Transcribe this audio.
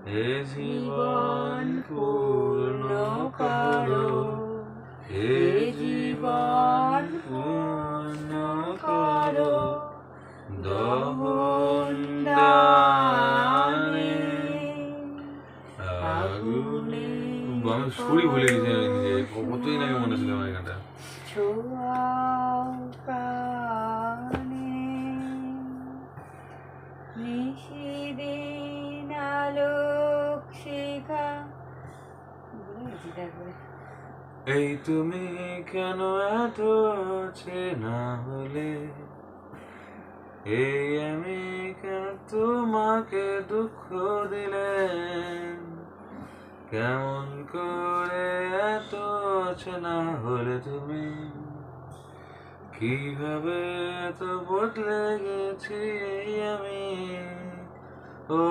এ জীবন পূর্ণ করো, এ জীবন পূর্ণ করো, দহন দানে আগুনে। আমি সুরই ভুলে গেছি আমি নিজে, কতদিন আগে মনে ছিল আমার গানটা। ছোঁয়াও প্রাণে নিশিদিন আলোক শিখা। এই তুমি কেন এত চেনা হলে, এই আমি কেন তোমাকে দুঃখ দিলে, কেমন করে এত চেনা হলে তুমি, কিভাবে এত বদলে গেছি আমি। ও